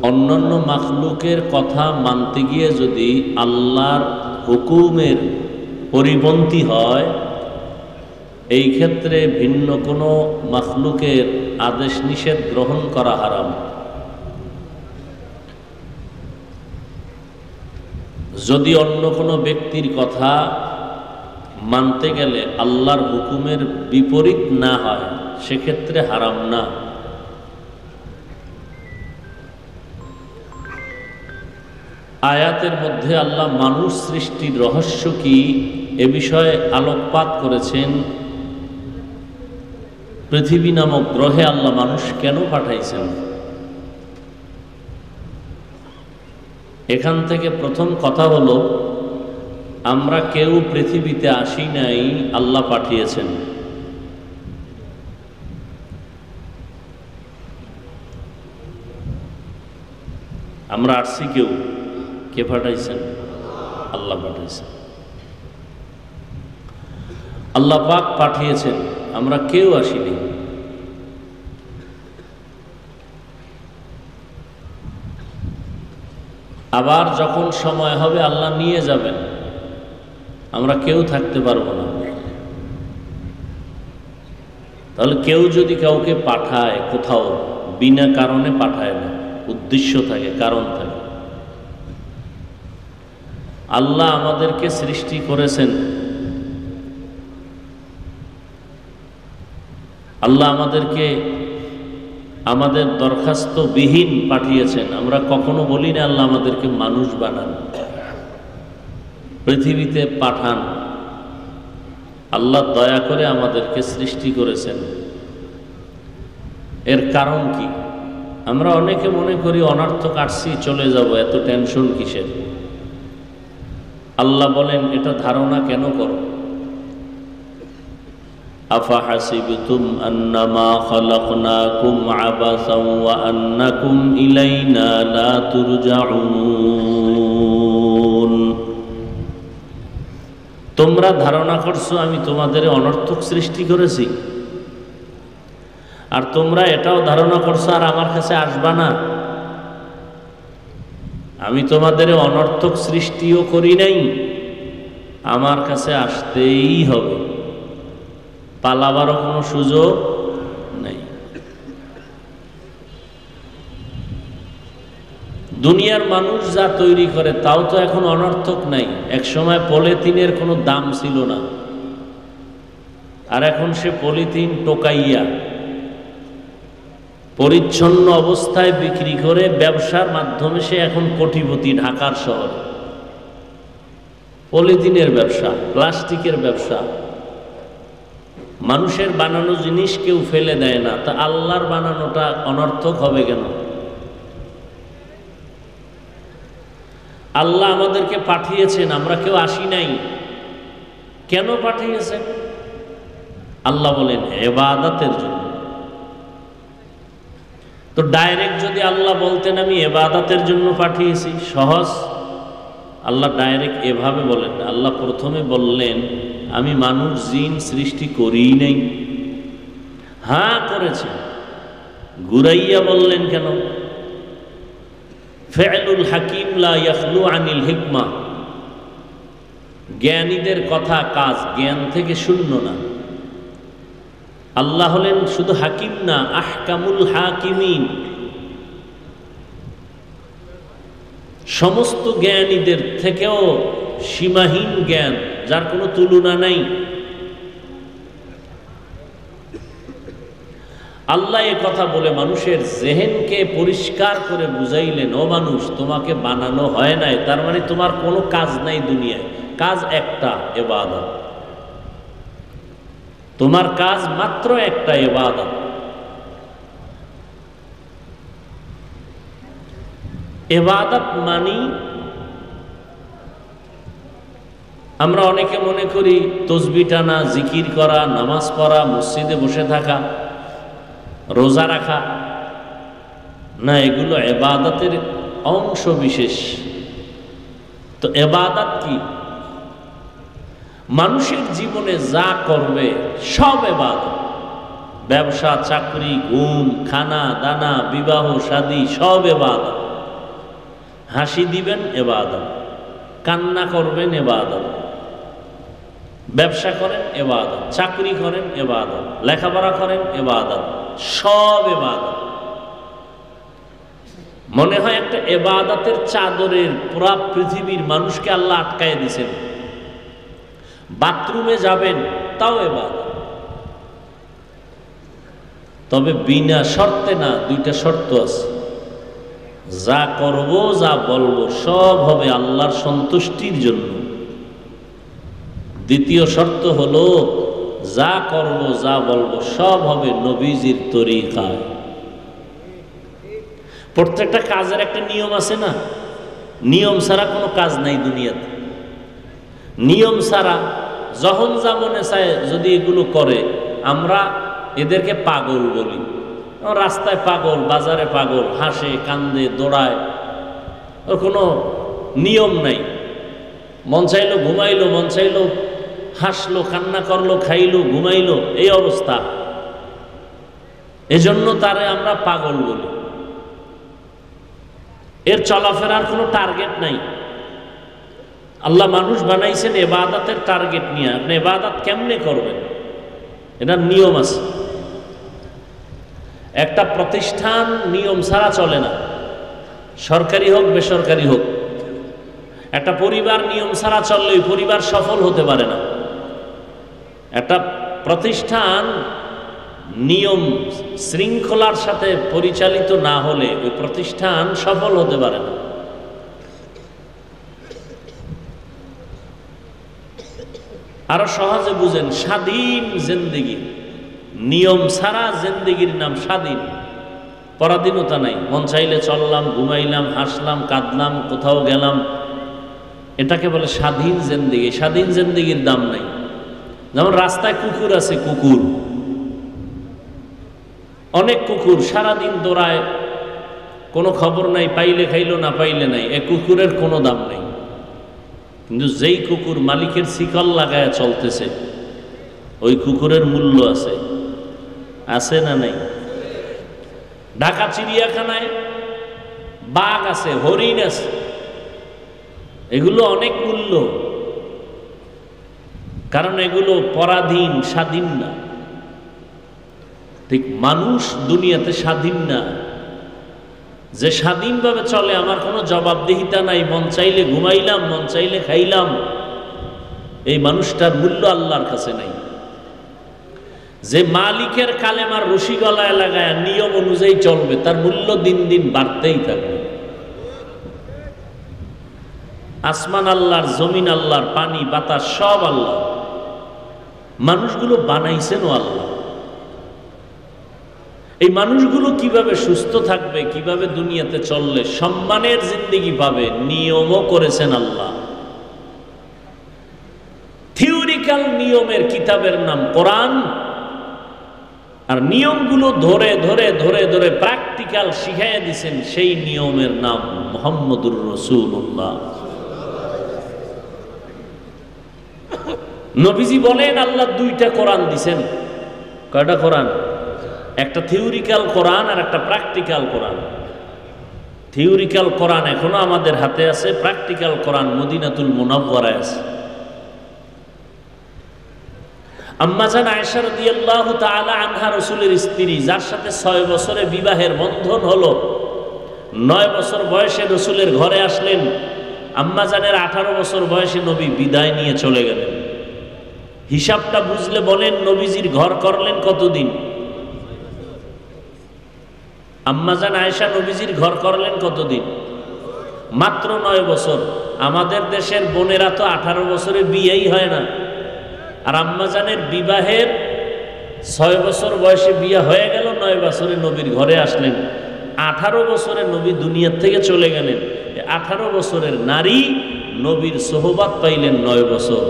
অন্যান্য মাখলুকের কথা মানতে গিয়ে যদি আল্লাহর হুকুমের পরিপন্থী হয়, এই ক্ষেত্রে ভিন্ন কোনো মাখলুকের আদেশ নিষেধ গ্রহণ করা হারাম। যদি অন্য কোনো ব্যক্তির কথা মানতে গেলে আল্লাহর হুকুমের বিপরীত না হয়, সেক্ষেত্রে হারাম না। আয়াতের মধ্যে আল্লাহ মানুষ সৃষ্টির রহস্য কি এ বিষয়ে আলোকপাত করেছেন। পৃথিবী নামক গ্রহে আল্লাহ মানুষ কেন পাঠাইছেন? এখান থেকে প্রথম কথা হলো, আমরা কেউ পৃথিবীতে আসি নাই, আল্লাহ পাঠিয়েছেন। আমরা আসছি কেউ, কে পাঠাইছেন? আল্লাহ পাঠাইছেন। আল্লাহ পাক পাঠিয়েছেন, আমরা কেউ আসিনি। আবার যখন সময় হবে আল্লাহ নিয়ে যাবেন, আমরা কেউ থাকতে পারবো না। তাহলে কেউ যদি কাউকে পাঠায় কোথাও, বিনা কারণে পাঠায় না, উদ্দেশ্য থাকে, কারণ থাকে। আল্লাহ আমাদেরকে সৃষ্টি করেছেন, আল্লাহ আমাদেরকে আমাদের দরখাস্ত বিহীন পাঠিয়েছেন। আমরা কখনো বলি না আল্লাহ আমাদেরকে মানুষ বানান, পৃথিবীতে পাঠান। আল্লাহ দয়া করে আমাদেরকে সৃষ্টি করেছেন। এর কারণ কি? আমরা অনেকে মনে করি অনর্থক আসছি, চলে যাব, এত টেনশন কিসের? আল্লাহ বলেন, এটা ধারণা কেন করো? আফাহাসিবতুম আন্নামা খালাকনাকুম আবাসাও ওয়া আন্নাকুম ইলাইনা লা তুরজাউন। তোমরা ধারণা করছো আমি তোমাদের অনর্থক সৃষ্টি করেছি, আর তোমরা এটাও ধারণা করছো আর আমার কাছে আসবা না। আমি তোমাদের অনর্থক সৃষ্টিও করি নাই, আমার কাছে আসতেই হবে, পালাবারও কোনো সুযোগ নাই। দুনিয়ার মানুষ যা তৈরি করে তাও তো এখন অনর্থক নাই। একসময় পলিথিনের কোনো দাম ছিল না, আর এখন সে পলিথিন টোকাইয়া পরিচ্ছন্ন অবস্থায় বিক্রি করে ব্যবসার মাধ্যমে সে এখন কোটিপতি। ঢাকার শহরে পলিথিনের ব্যবসা, প্লাস্টিকের ব্যবসা। মানুষের বানানো জিনিস কেউ ফেলে দেয় না, তা আল্লাহর বানানোটা অনর্থক হবে কেন? আল্লাহ আমাদেরকে পাঠিয়েছেন, আমরা কেউ আসি নাই। কেন পাঠিয়েছেন? আল্লাহ বলেন ইবাদতের জন্য। তো ডাইরেক্ট যদি আল্লাহ বলতেন আমি ইবাদতের জন্য পাঠিয়েছি, সহজ। আল্লাহ ডাইরেক্ট এভাবে বলেন না। আল্লাহ প্রথমে বললেন আমি মানুষ জিন সৃষ্টি করিই নাই। হ্যাঁ করেছে, ঘুরাইয়া বললেন কেন? ফিআলুল হাকিম লা ইয়াখলু আনিল হিকমা। জ্ঞানীদের কথা, কাজ জ্ঞান থেকে শূন্য না। আল্লাহ হলেন শুধু হাকিম না, আহকামুল হাকিমিন। সমস্ত জ্ঞানীদের থেকেও সীমাহীন জ্ঞান, যার কোনো তুলনা নাই। আল্লাহ এ কথা বলে মানুষের জেহেনকে পরিষ্কার করে বুঝাইলেন, ও মানুষ তোমাকে বানানো হয় নাই, তার মানে তোমার কোনো কাজ নাই দুনিয়ায়। কাজ একটা, ইবাদত। তোমার কাজ মাত্র একটা, ইবাদত। ইবাদত মানি আমরা অনেকে মনে করি তসবিহ টানা, জিকির করা, নামাজ পড়া, মসজিদে বসে থাকা, রোজা রাখা। না, এগুলো ইবাদতের অংশ বিশেষ। তো ইবাদত কি? মানুষের জীবনে যা করবে সব ইবাদত। ব্যবসা, চাকরি, ঘুম, খানা দানা, বিবাহ শাদী সব ইবাদত। হাসি দিবেন ইবাদত, কান্না করবেন ইবাদত, ব্যবসা করেন ইবাদত, চাকরি করেন ইবাদত, লেখাপড়া করেন ইবাদত, সব ইবাদত। মনে হয় একটা ইবাদতের চাদরের পুরা পৃথিবীর মানুষকে আল্লাহ আটকায় দিয়েছেন। বাথরুমে যাবেন তাও ইবাদত, তবে বিনা শর্তে না, দুইটা শর্ত আছে। যা করব যা বলবো সব হবে আল্লাহর সন্তুষ্টির জন্য। দ্বিতীয় শর্ত হলো যা করব যা বলবো সব হবে নবীজির তরিকায়। প্রত্যেকটা কাজের একটা নিয়ম আছে না, নিয়ম ছাড়া কোনো কাজ নাই দুনিয়াতে। নিয়ম ছাড়া যখন যা মনে চায় যদি এগুলো করে, আমরা এদেরকে পাগল বলি। রাস্তায় পাগল, বাজারে পাগল, হাসে কান্দে দৌড়ায়, ওর কোনো নিয়ম নাই। মন চাইলো ঘুমাইলো, মন চাইলো হাসলো, কান্না করলো, খাইলো, ঘুমাইলো, এই অবস্থা। এজন্য তারে আমরা পাগল বলি। এর চলাফেরার কোনো টার্গেট নাই। আল্লাহ মানুষ বানাইছেন ইবাদতের টার্গেট নিয়ে। আপনি ইবাদত কেমনে করবেন এটার নিয়ম আছে। একটা প্রতিষ্ঠান নিয়ম ছাড়া চলে না, সরকারি হোক বেসরকারি হোক। একটা পরিবার নিয়ম ছাড়া চললে ওই পরিবার সফল হতে পারে না। একটা প্রতিষ্ঠান নিয়ম শৃঙ্খলার সাথে পরিচালিত না হলে ওই প্রতিষ্ঠান সফল হতে পারে না। আরো সহজে বুঝেন, স্বাধীন জিন্দেগি, নিয়ম ছাড়া জিন্দেগির নাম স্বাধীন। পরাধীনতা নাই, মন চাইলে চললাম, ঘুমাইলাম, হাসলাম, কাঁদলাম, কোথাও গেলাম, এটাকে বলে স্বাধীন জিন্দেগি। স্বাধীন জিন্দেগির দাম নাই। যেমন রাস্তায় কুকুর আছে, কুকুর, অনেক কুকুর সারাদিন দৌড়ায়, কোনো খবর নাই, পাইলে খাইলো না পাইলে নাই, এ কুকুরের কোনো দাম নেই। কিন্তু যেই কুকুর মালিকের শিকল লাগায় চলতেছে, ওই কুকুরের মূল্য আছে, আছে না নাই? ঢাকা চিড়িয়াখানায় বাঘ আছে, হরিণ আছে, এগুলো অনেক মূল্য, কারণ এগুলো পরাধীন, স্বাধীন না। ঠিক মানুষ দুনিয়াতে স্বাধীন না। যে স্বাধীনভাবে চলে, আমার কোনো জবাবদিহিতা নাই, মন চাইলে ঘুমাইলাম, মন চাইলে খাইলাম, এই মানুষটার মূল্য আল্লাহর কাছে নাই। যে মালিকের কালেমার রশি গলায় লাগায় নিয়ম অনুযায়ী চলবে, তার মূল্য দিন দিন বাড়তেই থাকবে। আসমান আল্লাহর, জমিন আল্লাহর, পানি বাতাস সব আল্লাহ। মানুষগুলো বানাইছেনও আল্লাহ। এই মানুষগুলো কিভাবে সুস্থ থাকবে, কিভাবে দুনিয়াতে চললে সম্মানের জিন্দেগি পাবে, নিয়মও করেছেন আল্লাহ। থিওরিক্যাল নিয়মের কিতাবের নাম কোরআন, আর নিয়মগুলো ধরে ধরে ধরে ধরে প্র্যাকটিক্যাল শিখাইয়া দিয়েছেন, সেই নিয়মের নাম মুহাম্মদুর রাসূলুল্লাহ। নবীজি বলেন আল্লাহ দুইটা কোরআন দিছেন। কয়টা কোরআন? একটা থিওরিক্যাল কোরআন আর একটা প্র্যাকটিক্যাল কোরআন। থিওরিক্যাল কোরআন এখনো আমাদের হাতে আছে, প্র্যাকটিক্যাল কোরআন মদিনাতুল মুনাওয়ারায় আছে। আম্মা জান আয়েশা রাদিয়াল্লাহু তাআলা আনহা রাসূলের স্ত্রী, যার সাথে 6 বছরে বিবাহের বন্ধন হলো, 9 বছর বয়সে রাসূলের ঘরে আসলেন। আম্মা জানের 18 বছর বয়সে নবী বিদায় নিয়ে চলে গেলেন। হিসাবটা বুঝলে বলেন নবীজির ঘর করলেন কতদিন? আম্মা জান আয়েশা নবীজির ঘর করলেন কতদিন? মাত্র 9 বছর। আমাদের দেশের বোনেরা তো 18 বছরে বিয়েই হয় না। আর আম্মা জানের বিবাহের 6 বছর বয়সে বিয়ে হয়ে গেল, 9 বছরে নবীর ঘরে আসলেন। 18 বছরে নবী দুনিয়ার থেকে চলে গেলেন। 18 বছরের নারী নবীর সোহবত পাইলেন 9 বছর।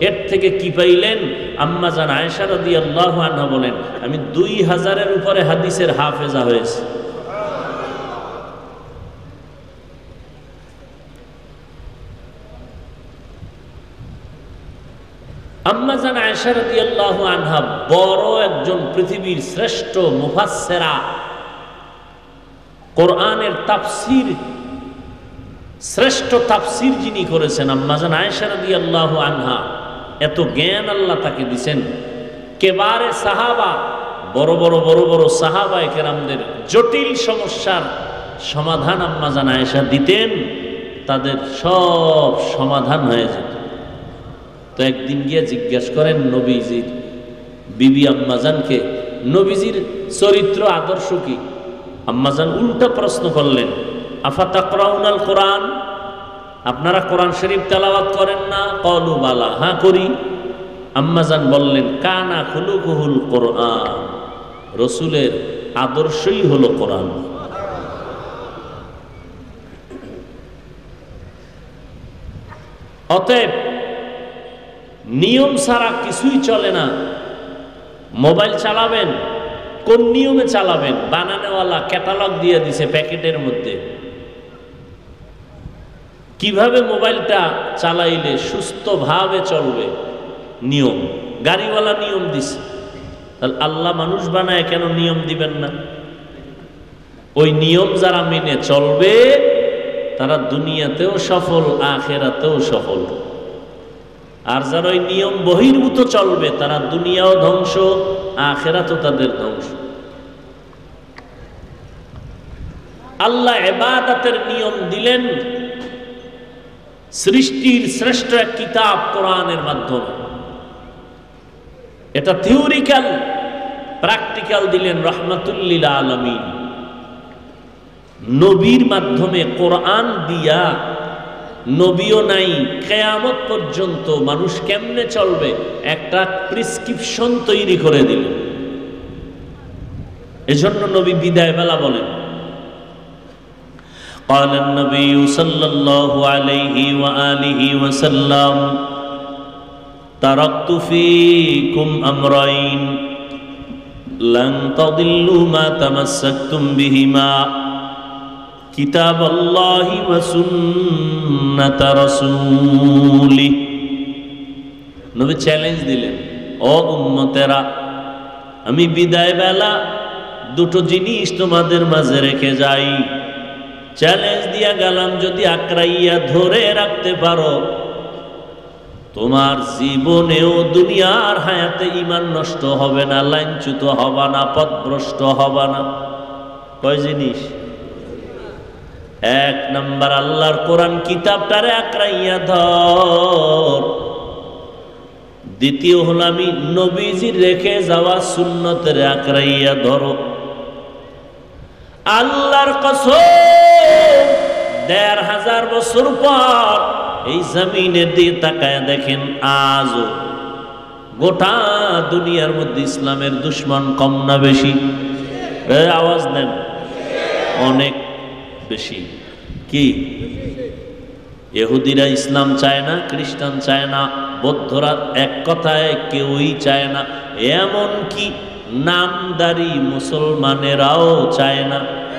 এর থেকে কি পাইলেন? আম্মা জান আয়েশা রাদিয়াল্লাহু আনহা বলেন, আমি 2000-এর উপরে হাদিসের হাফেজা হয়েছি। আম্মা জান আয়েশা রাদিয়াল্লাহু আনহা বড় একজন পৃথিবীর শ্রেষ্ঠ মুফাসসিরা, কোরআনের তাফসীর শ্রেষ্ঠ তাফসীর যিনি করেছেন আম্মা জান আয়েশা রাদিয়াল্লাহু আনহা। এত জ্ঞান আল্লাহ তাকে দিয়েছেন। কেবারে সাহাবা, বড় বড় সাহাবায়ে কেরামদের জটিল সমস্যার সমাধান আম্মা জান আয়েশা দিতেন, তাদের সব সমাধান হয়ে যেত। তো একদিন গিয়ে জিজ্ঞাসা করেন নবীজির বিবি আম্মাজানকে, নবীজির চরিত্র আদর্শ কি? আম্মাজান উল্টা প্রশ্ন করলেন, আফা তাকরাউনাল কোরআন, আপনারা কোরআন শরীফ তেলাওয়াত করেন না? ক্বালু বালা, হ্যাঁ করি। আম্মাজান বললেন, কানা খুলুকুহুল কোরআন, রসুলের আদর্শই হলো কোরআন। অতএব নিয়ম ছাড়া কিছুই চলে না। মোবাইল চালাবেন, কোন নিয়মে চালাবেন? বানানোওয়ালা ক্যাটালগ দিয়ে দিছে প্যাকেটের মধ্যে, কিভাবে মোবাইলটা চালাইলে সুস্থভাবে চলবে নিয়ম। গাড়িওয়ালা নিয়ম দিছে, তাহলে আল্লাহ মানুষ বানায় কেন নিয়ম দিবেন না? ওই নিয়ম যারা মেনে চলবে তারা দুনিয়াতেও সফল, আখিরাতেও সফল। আর যারা ওই নিয়ম বহির্ভূত চলবে তারা দুনিয়াও ধ্বংস, আখিরাতও তাদের ধ্বংস। আল্লাহ ইবাদতের নিয়ম দিলেন সৃষ্টির শ্রেষ্ঠ এক কিতাব কোরআনের মাধ্যমে। এটা থিওরিক্যাল, প্র্যাকটিক্যাল দিলেন রাহমাতুল লিল আলামিন। নবীর মাধ্যমে কোরআন দিয়া, নবীও নাই, কিয়ামত পর্যন্ত মানুষ কেমনে চলবে একটা প্রেসক্রিপশন তৈরি করে দিলেন। এজন্য নবী বিদায় বেলা বলেন, قال النبي صلى الله عليه وآله وسلم تركت فيكم أمرين لن تضلوا ما تمسكتم بهما কিতাব আল্লাহি ওয়া সুন্নাত রাসূলি। নবী চ্যালেঞ্জ দিলেন, ও উম্মতেরা, আমি বিদায় বেলা দুটো জিনিস তোমাদের মাঝে রেখে যাই। চ্যালেঞ্জ দিয়া গেলাম, যদি আঁকড়াইয়া ধরে রাখতে পারো তোমার জীবনেও দুনিয়ার হায়াতে ঈমান নষ্ট হবে না, লাইনচ্যুত হবে না, পথভ্রষ্ট হবে না। কয় জিনিস? এক নাম্বার, আল্লাহর কোরআন কিতাবটারে আঁকড়াইয়া ধর। দ্বিতীয় হলো আমি নবীজির রেখে যাওয়া সুন্নতের আঁকড়াইয়া ধরো। আল্লাহর কসম, ১৫০০ বছর পর এই জমিনের দিকে তাকায় দেখেন, আজও গোটা দুনিয়ার মধ্যে ইসলামের দুশ্মন কম না বেশি? আওয়াজ দেন, অনেক বেশি। কি? ইহুদিরা ইসলাম চায় না, খ্রিস্টান চায় না, বৌদ্ধরা এক কথায় কেউই চায় না, এমন কি নামদারি মুসলমানেরাও চায় না।